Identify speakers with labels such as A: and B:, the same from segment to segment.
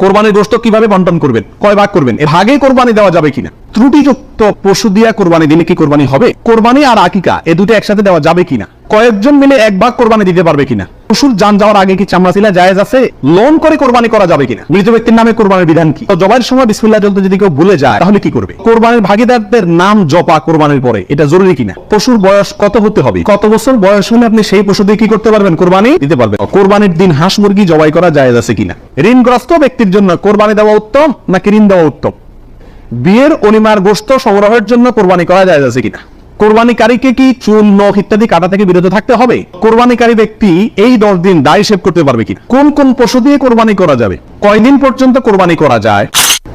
A: কোরবানির গোশত কিভাবে বন্টন করবেন, কয় ভাগ করবেন, এর ভাগে কোরবানি দেওয়া যাবে কিনা, ত্রুটিযুক্ত পশু দিয়া কোরবানি দিলে কি কোরবানি হবে, কোরবানি আর আকিকা এ দুটো একসাথে দেওয়া যাবে কিনা, কয়েকজন মিলে এক ভাগ কোরবানি দিতে পারবে কিনা, পশুর জান যাওয়ার আগে কি চামড়া ছিলা জায়েজ আছে, লোন করে কোরবানি করা যাবে কিনা, মৃত ব্যক্তির নামে কোরবানির বিধান কি, জবাইয়ের সময় বিসমিল্লাহ বলতে যদি কেউ ভুলে যায় তাহলে কি করবে, কোরবানির ভাগীদারদের নাম জপা কোরবানির পরে এটা জরুরি কিনা, পশুর বয়স কত হতে হবে, কত বছর বয়স হলে আপনি সেই পশু দিয়ে কি করতে পারবেন, কোরবানি দিতে পারবেন, কোরবানির দিন হাঁস মুরগি জবাই করা জায়েজ আছে কিনা, ঋণগ্রস্ত ব্যক্তির জন্য কোরবানি দেওয়া উত্তম নাকি ঋণ দেওয়া উত্তম, বিয়ের অনিমার গোশত সংগ্রহের জন্য কোরবানি করা জায়েজ আছে কিনা, কোরবানিকারীকে কি চুল নখ ইত্যাদি কাটা থেকে বিরত থাকতে হবে, কোরবানিকারী ব্যক্তি এই 10 দিন দায় সেভ করতে পারবে কিনা, কোন কোন পশু দিয়ে কোরবানি করা যাবে, কয়দিন পর্যন্ত কোরবানি করা যায়,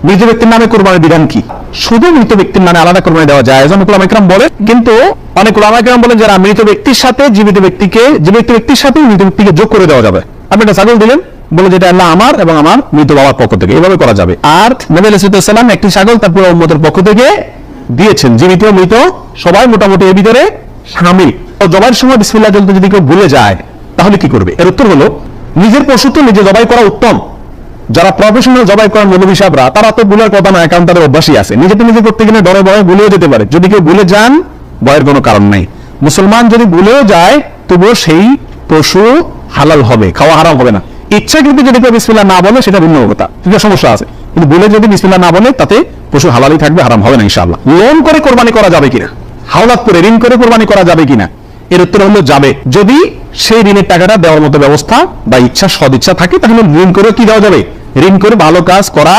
A: মৃত ব্যক্তির নামে কোরবানির বিধান কি, শুধু মৃত ব্যক্তির নামে আলাদা কোরবানি দেওয়া যায় অনেক উলামা ইকরাম বলে, কিন্তু অনেক উলামা ইকরাম বলেন যারা মৃত ব্যক্তির সাথে জীবিত ব্যক্তির সাথে মৃত ব্যক্তিকে যোগ করে দেওয়া যাবে। আপনি একটা ছাগল দিলেন, বলে যেটা আল্লাহ আমার এবং আমার মৃত বাবার পক্ষ থেকে, এভাবে করা যাবে। আর নবী আলাইহিস সালাম একটি ছাগল তার পুরো উম্মতের পক্ষ থেকে দিয়েছেন, জীবিত মৃত সবাই মোটামুটি এর ভিতরে শামিল। জবাইয়ের সময় বিসমিল্লাহ বলতে যদি কেউ ভুলে যায় তাহলে কি করবে, এর উত্তর হলো নিজের পশু তো নিজে জবাই করা উত্তম। যারা প্রফেশনাল জবাই করার মৌলভী সাহেবরা তারা তো ভুলের কথা নয়, কারণ তাদের অভ্যাসই আছে, নিজেতে নিজে করতে গেলে ডরে ভয়ে ভুলেও যেতে পারে, যদি কেউ ভুলে যান ভয়ের কোনো কারণ নাই। মুসলমান যদি ভুলেও যায় তবুও সেই পশু হালাল হবে, খাওয়া হারাম হবে না। ইচ্ছাকৃত যদি কেউ বিসমিল্লাহ না বলে সেটা ভিন্ন কথা, সেটা সমস্যা আছে, কিন্তু ভুলে যদি বিসমিল্লাহ না বলে তাতে পশু হালালই থাকবে, হারাম হবে না ইনশাআল্লাহ। লোন করে কোরবানি করা যাবে কিনা, হাওলাত করে ঋণ করে কোরবানি করা যাবে কিনা, এর উত্তর হলো যাবে, যদি সেই ঋণের টাকাটা দেওয়ার মতো ব্যবস্থা বা ইচ্ছা সদিচ্ছা থাকে তাহলে ঋণ করে কি দেওয়া যাবে, ঋণ করে ভালো কাজ করা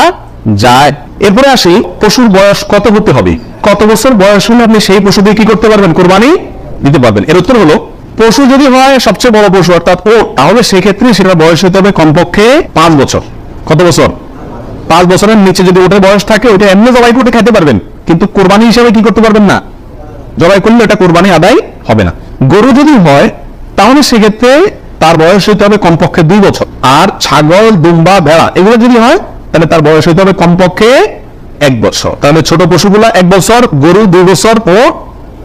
A: যায়। এরপরে আসি পশুর বয়স কত হতে হবে, কত বছর বয়স হলে আপনি সেই পশু দিয়ে কি করতে পারবেন, কোরবানি দিতে পারবেন। এর উত্তর হলো পশু যদি হয় সবচেয়ে বড় পশু অর্থাৎ ও, তাহলে সেক্ষেত্রে সেটার বয়স হতে হবে কমপক্ষে 5 বছর। কত বছর, 5 বছরের নিচে যদি ওটার বয়স থাকে ওইটা এমনি জবাই করে খেতে পারবেন, কিন্তু কোরবানি হিসেবে কি করতে পারবেন না, জবাই করলে এটা কোরবানি আদায় হবে না। গরু যদি হয় তাহলে সেক্ষেত্রে তার বয়স হতে হবে কমপক্ষে 2 বছর, আর ছাগল দুম্বা ভেড়া এগুলো যদি হয় তাহলে তার বয়স হতে হবে কমপক্ষে 1 বছর। তাহলে ছোট পশুগুলা 1 বছর, গরু 2 বছর ও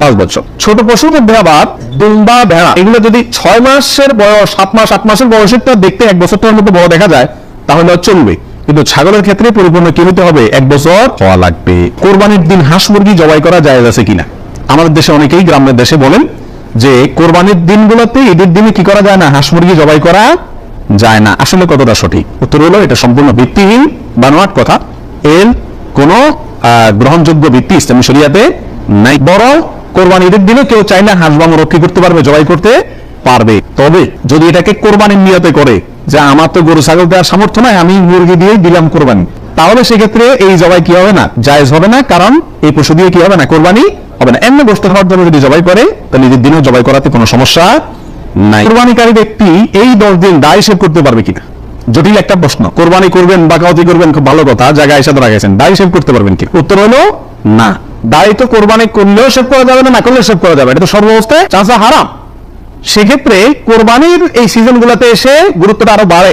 A: 5 বছর। ছোট পশুর মধ্যে আবার দুম্বা ভেড়া এগুলো যদি 6 মাসের বয়স, 7 মাস 8 মাসের বয়সেরটা দেখতে 1 বছরটার মতো বড় দেখা যায় তাহলে চলবে, কিন্তু ছাগলের ক্ষেত্রে পরিপূর্ণ কি হতে হবে, 1 বছর হওয়া লাগবে। কোরবানির দিন হাঁস মুরগি জবাই করা জায়েজ আছে কিনা, আমাদের দেশে অনেকেই গ্রামের দেশে বলেন যে কোরবানির দিনগুলোতে ঈদের দিনে কি করা যায় না, হাঁস মুরগি জবাই করা যায় না। আসলে কতটা সঠিক, উত্তর হলো এটা সম্পূর্ণ ভিত্তিহীন বানোয়াট কথা, এর কোন গ্রহণযোগ্য ভিত্তি ইসলামী শরিয়াতে নাই। বরং কোরবানি ঈদের দিনে কেউ চাইলে হাঁস বা মুরগি কি করতে পারবে, জবাই করতে পারবে, তবে যদি এটাকে কোরবানির নিয়তে করে যে আমার তো গরু ছাগল দেওয়ার সামর্থ্য নাই, আমি মুরগি দিয়েই দিলাম কোরবানি, তাহলে সেক্ষেত্রে এই জবাই কি হবে না, জায়েজ হবে না, কারণ এই পশু দিয়ে কি হবে না, কোরবানি হবে না। এমনি গোশত খাওয়ার জন্য যদি জবাই করে তাহলে ঈদের দিনেও জবাই করাতে কোনো সমস্যা নাই। কোরবানিকারী ব্যক্তি এই 10 দিন দায় সেভ করতে পারবে কিনা, জটিল একটা প্রশ্ন। কোরবানি করবেন বা কাউতি করবেন খুব ভালো কথা, জায়গায় এসে ধরা গেছেন, দায় সেভ করতে পারবেন কি, উত্তর হলো না। দায় তো কোরবানি করলেও সেভ করা যাবে না, না করলেও সেভ করা যাবে, এটা তো সর্বাবস্থায় চাঁচা হারাম। সেক্ষেত্রে কোরবানির এই সিজন গুলাতে এসে গুরুত্বটা আরো বাড়ে।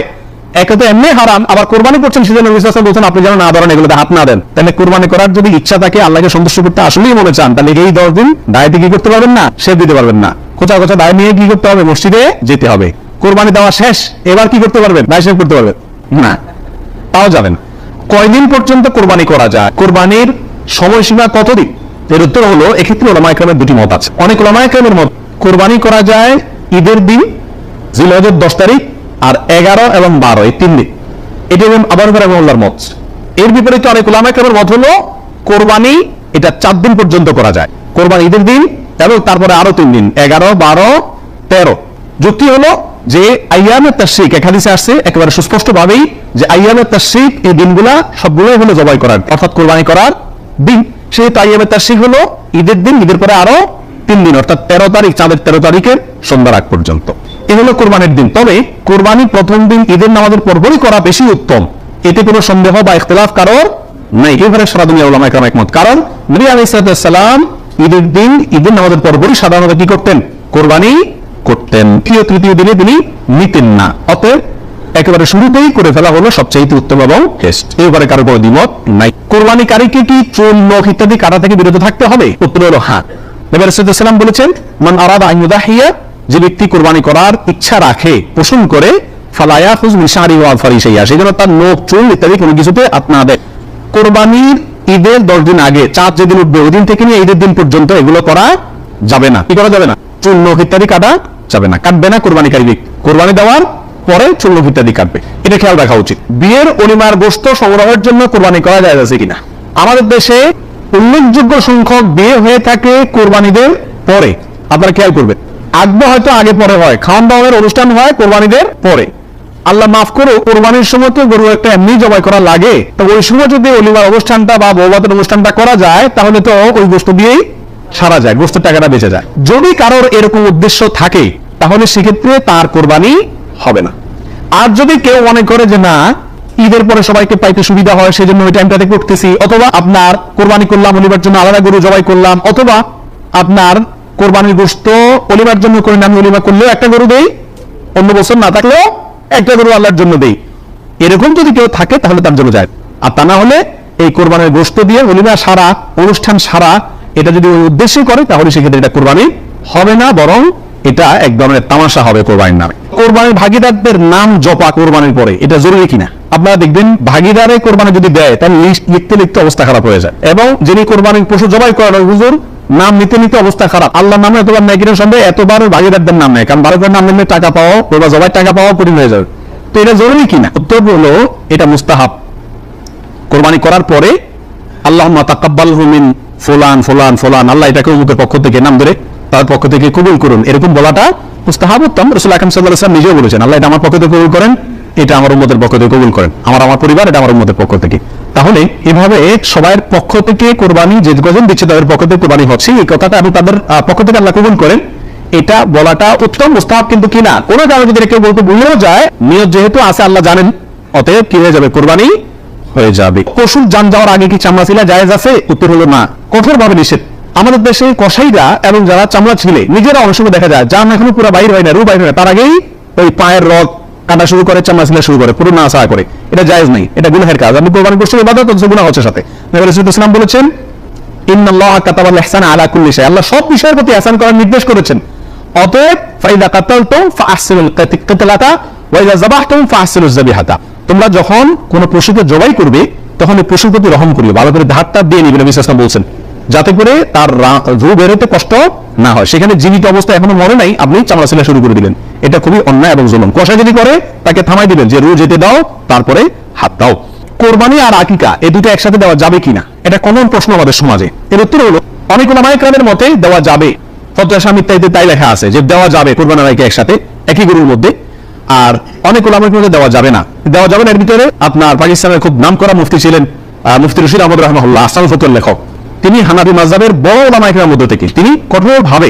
A: একে তো এমনি হারাম, আবার কোরবানি করছেন সিজনে বলছেন আপনি যেন না ধরেন, এগুলোতে হাত না দেন। তাহলে কোরবানি করার যদি ইচ্ছা থাকে, আল্লাহকে সন্তুষ্ট করতে আসলেই মনে চান, তাহলে এই 10 দিন দায়তে কি করতে পারবেন না, সেভ দিতে পারবেন না। কোচা কোচা দায় নিয়ে কি করতে হবে, মসজিদে যেতে হবে। কোরবানি দেওয়া শেষ, এবার কি করতে পারবেন, দায় সেভ করতে পারবেন না, তাও যাবেন। কয়দিন পর্যন্ত কোরবানি করা যায়, কোরবানির সময়সীমা কতদিন, এর উত্তর হলো এক্ষেত্রে উলামা ইকরামের দুটি মত আছে। অনেক উলামা ইকরামের মত কোরবানি করা যায় ঈদের দিন, জিলহজের 10 তারিখ আর 11 এবং 12 এই 3 দিন, এটি আবার রাহিমাহুল্লাহর মত। এর বিপরীতে অনেক উলামা ইকরামের মত হলো কোরবানি এটা 4 দিন পর্যন্ত করা যায়, কোরবানি ঈদের দিন এবং তারপরে আরো 3 দিন, 11, 12, 13। যুক্তি হলো যে আইয়ামে তাশরিক, এক হাদিসে আসছে একেবারে সুস্পষ্ট ভাবেই যে আইয়ামে তাশরিক এই দিনগুলা সবগুলোই হলো জবাই করার অর্থাৎ কোরবানি করার দিন। সেই আইয়ামে তাশরিক হলো ঈদের দিন, ঈদের পরে আরো 3 দিন অর্থাৎ 13 তারিখ, চাঁদের 13 তারিখের সন্ধ্যার আগ পর্যন্ত, এ হলো কোরবানির দিন। তবে কোরবানি প্রথম দিন ঈদের নামাজের পরপরই করা বেশি উত্তম, এতে কোনো সন্দেহ বা ইখতিলাফ কারোর নাই। এবারে সারা দুনিয়া উলামা ইকরাম একমত, কারণ নবী আলাইহিস সালাম ঈদের দিন ঈদের নামাজের পরপরই সাধারণত কি করতেন, কোরবানি করতেন, তৃতীয় দিনে তিনি নিতেন না। অতএব একেবারে শুরুতেই করে ফেলা হলো সবচেয়ে উত্তম এবং বেস্ট, এবারে কারো কোনো দ্বিমত নাই। কোরবানিকারীকে কি চুল নখ ইত্যাদি কাটা থেকে বিরত থাকতে হবে, উত্তর হলো হ্যাঁ। নবী আলাইহিস সালাম বলেছেন মান আরাদা আন ইউদাহিয়া, যে ব্যক্তি কোরবানি করার ইচ্ছা রাখে, পোষণ করে, ফালা ইয়াখুযু মিন শা'রি ওয়া আযফারি শাইআ, সেজন্য তার নখ চুল ইত্যাদি কোনো কিছুতে আপনাদের কোরবানির ঈদের 10 দিন আগে চাঁদ যেদিন উঠবে ওই দিন থেকে নিয়ে ঈদের দিন পর্যন্ত এগুলো করা যাবে না। কি করা যাবে না? চুল নখ ইত্যাদি কাটা যাবে না, কাটবে না কোরবানিকারী ব্যক্তি। কোরবানি দেওয়ার পরে চুল নখ ইত্যাদি কাটবে, এটা খেয়াল রাখা উচিত। বিয়ের অলিমার গোশত সংগ্রহের জন্য কোরবানি করা যায় আছে কিনা? আমাদের দেশে উল্লেখযোগ্য সংখ্যক বিয়ে হয়ে থাকে কোরবানিদের পরে। আপনারা খেয়াল করবেন, আগবে হয়তো আগে পরে হয়, খাওয়ান দাওয়ানের অনুষ্ঠান হয় কোরবানিদের পরে। আল্লাহ মাফ করো, কোরবানির সময় তো গরু একটা এমনি জবাই করা লাগে, তো ওই সময় যদি অলিমার অনুষ্ঠানটা বা বৌভাতের অনুষ্ঠানটা করা যায় তাহলে তো ওই গোশত দিয়েই সারা যায়, গোশতের টাকাটা বেঁচে যায়। যদি কারোর এরকম উদ্দেশ্য থাকে তাহলে সেক্ষেত্রে তার কোরবানি হবে না। আর যদি কেউ মনে করে যে না ঈদের পরে সবাইকে পাইতে সুবিধা হয় সেজন্য ওই টাইমটাতে করতেছি, অথবা আপনার কোরবানি করলাম অলিমার জন্য আলাদা গরু জবাই করলাম, অথবা আপনার কোরবানির গোশত অলিমার জন্য করে আমি অলিমা করলেও একটা গরু দেই, অন্য বছর না থাকলেও একটা গরু আল্লাহর জন্য দেই, এরকম যদি কেউ থাকে তাহলে তার জন্য যায়। আর তা না হলে এই কোরবানির গোশত দিয়ে অলিমা সারা, অনুষ্ঠান সারা, এটা যদি ওই উদ্দেশ্যে করে তাহলে সেক্ষেত্রে এটা কোরবানি হবে না, বরং এটা এক ধরনের তামাশা হবে কোরবানির নামে। কোরবানির ভাগিদারদের নাম জপা কোরবানির পরে এটা জরুরি কিনা? আপনারা দেখবেন ভাগিদারে কোরবানি যদি দেয় তাহলে লিস্ট লিখতে লিখতে অবস্থা খারাপ হয়ে যায়, এবং যিনি কোরবানির পশু জবাই করেন হুজুর নাম নিতে নিতে অবস্থা খারাপ। আল্লাহ নামে এতবার নেকিরের সঙ্গে এতবার ভাগিদারদের নাম নেয়, কারণ ভারতের নাম নিলে টাকা পাওয়া বা জবাই টাকা পাওয়া কঠিন হয়ে যাবে। তো এটা জরুরি কিনা? উত্তর হলো এটা মুস্তাহাব। কোরবানি করার পরে আল্লাহুম্মা তাকাব্বালহু মিন ফুলান ফুলান ফুলান, আল্লাহ এটাকে অমুকের পক্ষ থেকে নাম ধরে তার পক্ষ থেকে কবুল করুন, এরকম বলাটা মুস্তাহাব উত্তম। রাসূল আকরাম সাল্লাল্লাহু আলাইহি ওয়াসাল্লাম নিজেও বলেছেন আল্লাহ এটা আমার পক্ষ থেকে কবুল করেন, এটা আমার উম্মতের পক্ষ থেকে কবুল করেন, আমার পরিবার এটা আমার উম্মতের পক্ষ থেকে। তাহলে এভাবে সবার পক্ষ থেকে কোরবানি যে কজন দিচ্ছে তাদের পক্ষ থেকে কোরবানি হচ্ছে এই কথাটা এবং তাদের পক্ষ থেকে আল্লাহ কবুল করেন, এটা বলাটা উত্তম মুস্তাহাব। কিন্তু কিনা কোনো কারণে যদি কেউ বলতে ভুলেও যায়, নিয়ত যেহেতু আছে আল্লাহ জানেন, অতএব কি হয়ে যাবে? কোরবানি হয়ে যাবে। পশুর জান যাওয়ার আগে কি চামড়া ছিলা জায়েজ আছে? উত্তর হলো না, কঠোরভাবে নিষেধ। আমাদের দেশে কসাইরা এবং যারা চামড়া ছিলে নিজেরা অনেক সময় দেখা যায় জান এখনো পুরো বাইর হয় না, রু বাইর হয় না, তার আগেই ওই পায়ের রগ কাটা শুরু করে, চামড়া ছিলা শুরু করে, পুরো না আসা করে, এটা জায়েজ নাই, এটা গুনাহের কাজ। আপনি কোরবানি করছেন ইবাদত, অথচ গুনাহ হচ্ছে সাথে। নবী রাসূলুল্লাহ সাল্লাল্লাহু আলাইহি ওয়াসাল্লাম বলেছেন ইন্নাল্লাহা কাতাবাল ইহসানা আলা কুল্লি শাই, আল্লাহ সব বিষয়ের প্রতি ইহসান করার নির্দেশ করেছেন। অতএব ফাইদা কাতালতুম ফাআহসিনুল কিতলাতা ওয়া ইযা যাবাহতুম ফাআহসিনুজ যাবিহাতা, তোমরা যখন কোন পশুকে জবাই করবে তখন এই পশুর প্রতি রহম করিও, ভালো করে ধারটা দিয়ে নিবে, নবী সাল্লাল্লাহু আলাইহি ওয়াসাল্লাম বলছেন, যাতে করে তার রূহ বের হতে কষ্ট না হয়। সেখানে জীবিত অবস্থায় এখনো মরে নাই, আপনি চামড়া ছিলা শুরু করে দিলেন, এটা খুবই অন্যায় এবং জুলুম। কষাই যদি করে তাকে থামাই দিবেন যে রূহ যেতে দাও, তারপরে হাত দাও। কোরবানি আর আকিকা এই দুটো একসাথে দেওয়া যাবে কিনা, এটা কমন প্রশ্ন আমাদের সমাজে। এর উত্তর হলো অনেক উলামায়ে কেরামের মতে দেওয়া যাবে, ফতোয়া শামী ইত্যাদিতে তাই লেখা আছে যে দেওয়া যাবে কোরবানি আর আকিকা একসাথে একই গরুর মধ্যে। আর অনেক উলামায়ে কেরামের মধ্যে দেওয়া যাবে না। দেওয়া যাবে না এর ভিতরে আপনার পাকিস্তানের খুব নামকরা মুফতি ছিলেন মুফতি রশিদ আহমদ রাহমাহুল্লাহ, আহসানুল ফতোয়ার লেখক। তিনি হানাফি মাযহাবের বড় উলামায়ে কেরামের মধ্যে থেকে তিনি কঠোরভাবে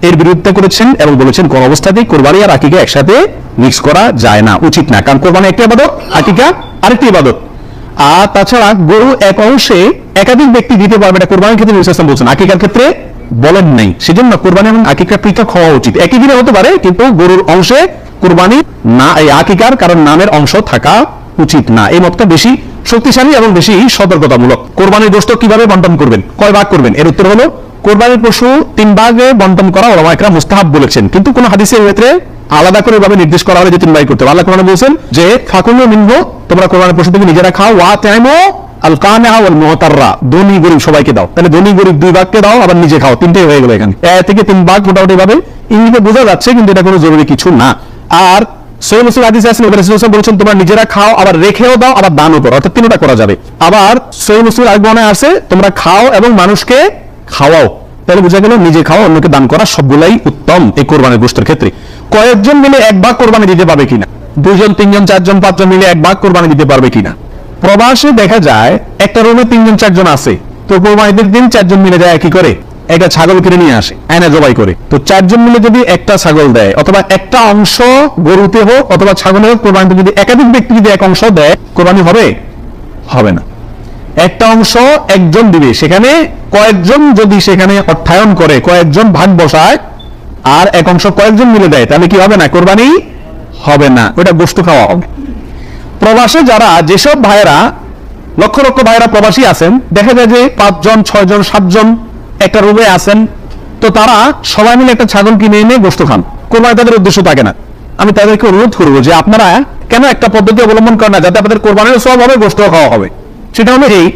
A: এর বিরুদ্ধে করেছেন এবং বলেছেন কোন অবস্থাতেই কোরবানি আর আকিকা একসাথে মিক্স করা যায় না, উচিত না। কারণ কোরবানি একটা ইবাদত, আকিকা আরেকটি ইবাদত। আর তাছাড়া গরু এক অংশে একাধিক ব্যক্তি দিতে পারবে, এটা কোরবানির ক্ষেত্রে নবী সাল্লাল্লাহু আলাইহি ওয়াসাল্লাম বলছেন, আকিকার ক্ষেত্রে বলেন নাই। সেজন্য কোরবানি এবং আকিকা পৃথক হওয়া উচিত। একই দিনে হতে পারে কিন্তু গরুর অংশে কোরবানি না, এই আকিকার কারণ নামের অংশ থাকা উচিত না। এই মতটা বেশি শক্তিশালী এবং বেশি সতর্কতামূলক। কোরবানির গোশত কিভাবে বন্টন করবেন, কয় ভাগ করবেন? এর উত্তর হলো কোরবানির পশু 3 ভাগে বন্টন করা উলামায়ে কেরাম মুস্তাহাব বলেছেন, কিন্তু কোন হাদিসের ক্ষেত্রে আলাদা করে ভাবে নির্দেশ করা হলে যে 3 ভাগ করতে হবে। আল্লাহ কোরআনে বলেছেন যে ফাকুলু মিনহু, তোমরা কোরবানির পশু থেকে নিজেরা খাও, ওয়া তাইমু আল কানিআ ওয়াল মুতাররা, ধনী গরিব সবাইকে দাও। তাহলে ধনী গরিব 2 ভাগকে দাও, আবার নিজে খাও, 3টেই হয়ে গেল এখানে। এ থেকে 3 ভাগ মোটামুটি ভাবে ইংরেজিতে বোঝা যাচ্ছে, কিন্তু এটা কোনো জরুরি কিছু না। আর সহিহ মুসলিম হাদিসে আছে নবী রাসূলুল্লাহ সাল্লাল্লাহু আলাইহি ওয়াসাল্লাম বলেছেন তোমরা নিজেরা খাও, আবার রেখেও দাও, আবার দানও করো, অর্থাৎ 3টা করা যাবে। আবার সহিহ মুসলিম আরেক বর্ণনায় আছে তোমরা খাও এবং মানুষকে খাওয়াও। তাহলে বোঝা গেল নিজে খাওয়া অন্যকে দান করা সবগুলাই উত্তম এই কোরবানির গোশতের ক্ষেত্রে। কয়েকজন মিলে 1 ভাগ কোরবানি দিতে পারবে কিনা? 2 জন 3 জন 4 জন 5 জন মিলে 1 ভাগ কোরবানি দিতে পারবে কিনা? প্রবাসে দেখা যায় একটা রুমে 3 জন 4 জন আছে, তো কোরবানির দিন 4 জন মিলে যায় কি করে একটা ছাগল কিনে নিয়ে আসে, আয়না জবাই করে। তো 4 জন মিলে যদি একটা ছাগল দেয়, অথবা একটা অংশ গরুতে হোক অথবা ছাগলে হোক, কোরবানিতে যদি একাধিক ব্যক্তি যদি এক অংশ দেয়, কোরবানি হবে? হবে না। একটা অংশ একজন দিবে, সেখানে কয়েকজন যদি সেখানে অর্থায়ন করে, কয়েকজন ভাগ বসায়, আর এক অংশ কয়েকজন মিলে দেয়, তাহলে কি হবে না? কোরবানি হবে না, ওটা গোশত খাওয়া হবে। প্রবাসে যারা যেসব ভাইয়েরা লক্ষ লক্ষ ভাইয়েরা প্রবাসী আছেন, দেখা যায় যে 5 জন 6 জন 7 জন একটা রুমে আছেন, তো তারা সবাই মিলে একটা ছাগল কিনে এনে গোশত খান, কোরবানি তাদের উদ্দেশ্য থাকে না। আমি তাদেরকে অনুরোধ করবো যে আপনারা কেন একটা পদ্ধতি অবলম্বন করেন না যাতে আপনাদের কোরবানির সওয়াব হবে, গোশত খাওয়া হবে। সেটা হলো এই,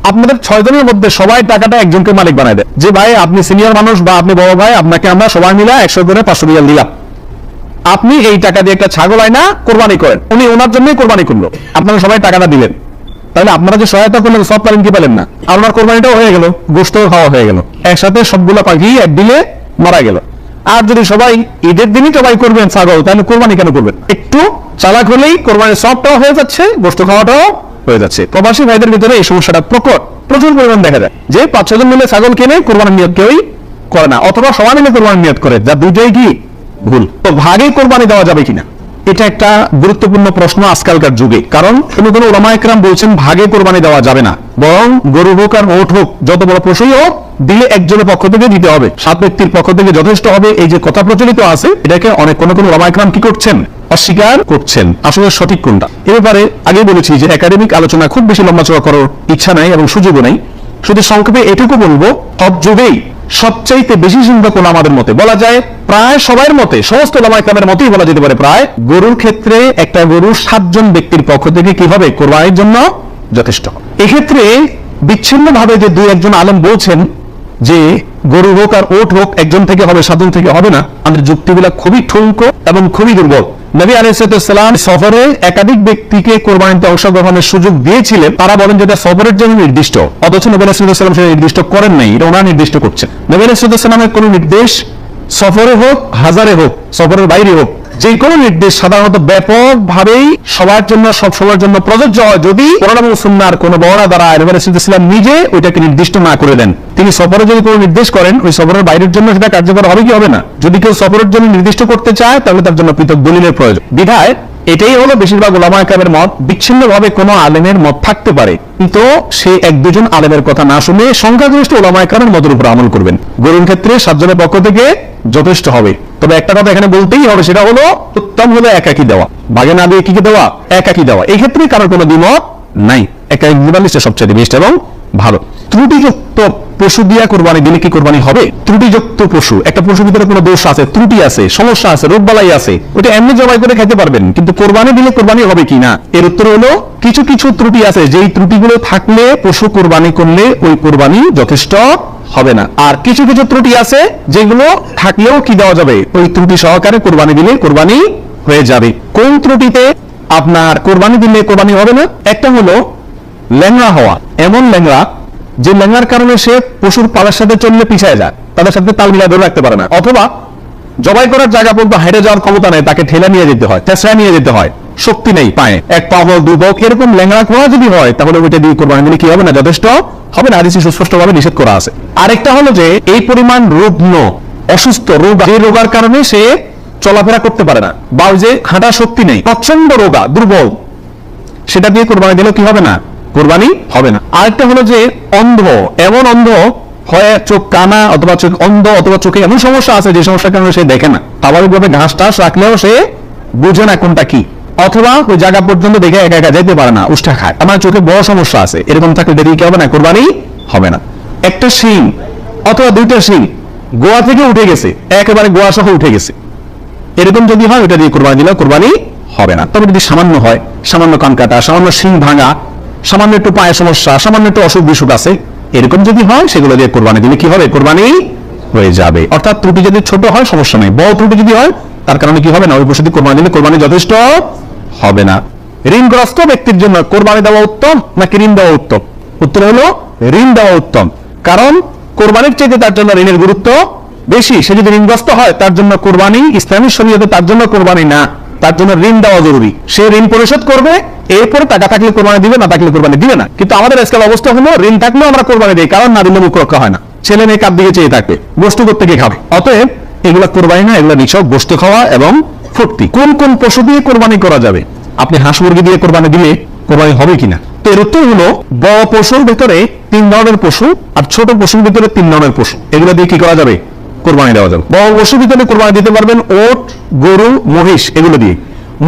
A: আপনাদের 6 জনের মধ্যে সবাই টাকাটা একজনকে মালিক বানায় দেয়, যে ভাই আপনি সিনিয়র মানুষ বা আপনি বড় ভাই, আপনাকে আমরা সবাই মিলে 100 করে 500 রিয়াল দিলাম, আপনি এই টাকা দিয়ে একটা ছাগল আয়না কোরবানি করেন। উনি ওনার জন্যই কোরবানি করলো, আপনারা সবাই টাকাটা দিলেন, তাহলে আপনারা যে সহায়তা করলেন সব পারেন কি পেলেন না, আপনার কোরবানিটাও হয়ে গেল, গোশতও খাওয়া হয়ে গেল, একসাথে সবগুলা পাখি এক দিলে মারা গেল। আর যদি সবাই ঈদের দিনই সবাই করবেন ছাগল, তাহলে কোরবানি কেন করবেন? একটু চালাক হলেই কোরবানির সবটাও হয়ে যাচ্ছে, গোশত খাওয়াটাও হয়ে যাচ্ছে। প্রবাসী ভাইদের ভিতরে এই সমস্যাটা প্রচুর পরিমাণ দেখা যায়, যে 5-6 জন মিলে ছাগল কিনে কোরবানির নিয়ত কেউই করে না, অথবা সবাই মিলে কোরবানির নিয়ত করে, যা দুইটাই কি ভুল। তো ভাগে কোরবানি দেওয়া যাবে কিনা, এটা একটা গুরুত্বপূর্ণ প্রশ্ন আজকালকার যুগে। কারণ কোন ওলামায়ে কেরাম বলছেন ভাগে কোরবানি দেওয়া যাবে না, বরং গরু হোক আর ওট হোক, যত বড় পশুই হোক, দিলে একজনের পক্ষ থেকে দিতে হবে, 7 ব্যক্তির পক্ষ থেকে যথেষ্ট হবে। এই যে কথা প্রচলিত আছে, এটাকে অনেক কোন ওলামায়ে কেরাম কি করছেন, অস্বীকার করছেন। আসলে সঠিক কোনটা, এ ব্যাপারে আগে বলেছি যে একাডেমিক আলোচনা খুব বেশি লম্বাচড়া করার ইচ্ছা নাই এবং সুযোগও নাই। শুধু সংক্ষেপে এটুকু বলবো, সব যুগেই সবচাইতে বেশি সংখ্যক ওলামাদের মতে, বলা যায় প্রায় সবার মতে, সমস্ত ওলামায়ে কেরামের মতেই বলা যেতে পারে, প্রায় গরুর ক্ষেত্রে একটা গরু 7 জন ব্যক্তির পক্ষ থেকে কি হবে, কোরবানির জন্য যথেষ্ট। এক্ষেত্রে বিচ্ছিন্ন ভাবে যে 2-1 আলেম বলছেন যে গরু হোক আর ওট হোক একজন থেকে হবে, 7 জন থেকে হবে না, আমাদের যুক্তিগুলা খুবই ঠুনকো এবং খুবই দুর্বল। নবী আলাইহিস সালাম সফরে একাধিক ব্যক্তিকে কোরবানিতে অংশগ্রহণের সুযোগ দিয়েছিলেন, তারা বলেন যে এটা সফরের জন্য নির্দিষ্ট, অথচ নবী আলাইহিস সালাম সেটা নির্দিষ্ট করেন নাই, এটা ওনারা নির্দিষ্ট করছেন। নবী আলাইহিস সালামের কোনো নির্দেশ সফরে হোক, হাজারে হোক, সফরের বাইরে হোক, যে কোনো নির্দেশ সাধারণত ব্যাপকভাবেই সবার জন্য, সব সময়ের জন্য প্রযোজ্য হয়, যদি কোরআন এবং সুন্নাহর কোনো বর্ণনা দ্বারা নবী আলাইহিস সালাম নিজে ওইটাকে নির্দিষ্ট না করে দেন। তিনি সফরে যদি কোনো নির্দেশ করেন, ওই সফরের বাইরের জন্য সেটা কার্যকর হবে কি হবে না। যদি কেউ সফরের জন্য নির্দিষ্ট করতে চায়, তাহলে তার জন্য পৃথক দলিলের প্রয়োজন। বিধায় এটাই হলো বেশিরভাগ ওলামায়ে কেরামের মত। বিচ্ছিন্নভাবে কোনো আলেমের মত থাকতে পারে, কিন্তু সে 1-2 আলেমের কথা না শুনে সংখ্যাগরিষ্ঠ ওলামায়ে কেরামের মতের উপর আমল করবেন। গরুর ক্ষেত্রে 7 জনের পক্ষ থেকে যথেষ্ট হবে। তবে একটা কথা এখানে বলতেই হবে, সেটা হলো উত্তম হলো একাকি দেওয়া, ভাগে না দিয়ে কি দেওয়া, একাকি দেওয়া। এই ক্ষেত্রে কারোর কোনো দ্বিমত নাই, একাকি দিবালিশ সবচেয়ে বেস্ট এবং ভালো। ত্রুটিযুক্ত পশু দিয়া কোরবানি দিলে কি কোরবানি হবে? ত্রুটিযুক্ত পশু, একটা পশুর ভিতরে কোনো দোষ আছে, ত্রুটি আছে, সমস্যা আছে, রোগবালাই আছে, ওটা এমনি জবাই করে খেতে পারবেন, কিন্তু কোরবানি দিলে কোরবানি হবে কি না, এর উত্তর হলো কিছু কিছু ত্রুটি আছে, যেই ত্রুটিগুলো থাকলে পশু কোরবানি করলে ওই কোরবানি যথেষ্ট হবে না। আর কিছু কিছু ত্রুটি আছে যেগুলো থাকলেও কি দেওয়া যাবে, ওই ত্রুটি সহকারে কোরবানি দিলে কোরবানি হয়ে যাবে। কোন ত্রুটিতে আপনার কোরবানি দিলে কোরবানি হবে না? একটা হলো ল্যাংড়া হওয়া, এমন ল্যাংড়া যে ল্যাংড়ার কারণে সে পশুর পালার সাথে চললে পিছায় যায়, তাদের সাথে তাল মিলিয়ে ধরে রাখতে পারে না, অথবা জবাই করার জায়গা পর্যন্ত হেঁটে যাওয়ার ক্ষমতা নেই, তাকে ঠেলা নিয়ে যেতে হয়, ঠেসরা নিয়ে যেতে হয়, শক্তি নেই পায়ে, 1 পা হোক 2 পা হোক, এরকম ল্যাংড়া খোয়া যদি হয়, তাহলে ওইটা দিয়ে কোরবানি দিলে কি হবে না, যথেষ্ট হবে না, হাদিসে সুস্পষ্টভাবে নিষেধ করা আছে। আরেকটা হলো যে এই পরিমাণ রুগ্ন, অসুস্থ, রোগা, যে রোগার কারণে সে চলাফেরা করতে পারে না, বা ওই যে হাঁটার শক্তি নেই, প্রচন্ড রোগা, দুর্বল, সেটা দিয়ে কোরবানি দিলেও কি হবে না, কোরবানি হবে না। আরেকটা হলো যে অন্ধ, এমন অন্ধ হয়, চোখ কানা অথবা চোখ অন্ধ, অথবা চোখে এমন সমস্যা আছে যে সমস্যার কারণে সে দেখে না, স্বাভাবিকভাবে ঘাস টাস রাখলেও সে বুঝে না কোনটা কি, অথবা ওই জায়গা পর্যন্ত দেখে একা একা যেতে পারে না, উষ্টা খায়, আমার চোখে বড় সমস্যা আছে, এরকম থাকলে দেরি কি হবে না, কোরবানি হবে না। একটা শিং অথবা 2টা শিং গোয়া থেকে উঠে গেছে, একেবারে গোয়া সহ উঠে গেছে, এরকম যদি হয় ওটা দিয়ে কোরবানি দিলে কোরবানি হবে না। তবে যদি সামান্য হয়, সামান্য কান কাটা, সামান্য শিং ভাঙা, সামান্য একটু পায়ের সমস্যা, সামান্য একটু অসুখ বিসুখ আছে, এরকম যদি হয়, সেগুলো দিয়ে কোরবানি দিলে কি হবে, কোরবানি হয়ে যাবে। অর্থাৎ ত্রুটি যদি ছোট হয় সমস্যা নেই, বড় ত্রুটি যদি হয় তার কারণে কি হবে না, ওই পশু দিয়ে কোরবানি দিলে কোরবানি যথেষ্ট হবে না। ঋণগ্রস্ত ব্যক্তির জন্য কোরবানি দেওয়া উত্তম নাকি ঋণ দেওয়া উত্তম? উত্তর হলো ঋণ দেওয়া উত্তম, কারণ কোরবানির চাইতে তার জন্য ঋণের গুরুত্ব বেশি। সে যদি ঋণগ্রস্ত হয়, তার জন্য কোরবানি ইসলামী শরীয়তে তার জন্য কোরবানি না, তার জন্য ঋণ দেওয়া জরুরি। সে ঋণ পরিশোধ করবে, এরপরে টাকা থাকলে কোরবানি দিবে, না থাকলে কোরবানি দিবে না। কিন্তু আমাদের আজকাল অবস্থা হলো ঋণ থাকলেও আমরা কোরবানি দিই, কারণ না দিলে মুখ রক্ষা হয় না, ছেলে মেয়ে কাপ দিকে চেয়ে থাকবে, গোষ্ঠ করতে গিয়ে খাবে। অতএব এগুলা কোরবানি না, এগুলা নিছক গোষ্ঠ খাওয়া এবং ফুর্তি। কোন কোন পশু দিয়ে কোরবানি করা যাবে? আপনি হাঁস মুরগি দিয়ে কোরবানি দিলে কোরবানি হবে কিনা? তো এর উত্তর হলো বড় পশুর ভিতরে 3 ধরনের পশু, আর ছোট পশুর ভিতরে 3 ধরনের পশু, এগুলো দিয়ে কি করা যাবে, কোরবানি দেওয়া যাবে। বড় পশুর ভিতরে কোরবানি দিতে পারবেন ওট, গরু, মহিষ, এগুলো দিয়ে।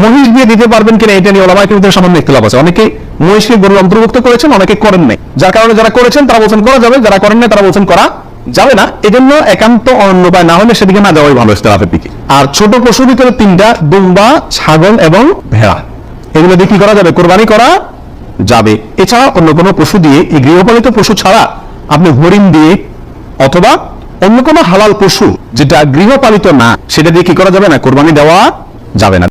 A: মহিষ দিয়ে দিতে পারবেন কিনা এটা নিয়ে ওলামায়ে কেরামের সামান্য ইখতিলাফ আছে। অনেকে মহিষকে গরুর অন্তর্ভুক্ত করেছেন, অনেকে করেন নাই, যার কারণে যারা করেছেন তারা বলছেন করা যাবে, যারা করেন নাই তারা বলছেন করা যাবে না, এজন্য একান্ত অন্য উপায় না হলে সেদিকে না যাওয়াই ভালো ইখতিলাফের দিকে। আর ছোট পশুর ভিতরে তিনটা, দুম্বা, ছাগল এবং ভেড়া, এগুলো দিয়ে কি করা যাবে? কোরবানি করা যাবে। এছাড়া অন্য কোনো পশু দিয়ে, এই গৃহপালিত পশু ছাড়া আপনি হরিণ দিয়ে অথবা অন্য কোনো হালাল পশু যেটা গৃহপালিত না, সেটা দিয়ে কি করা যাবে না? কোরবানি দেওয়া যাবে না।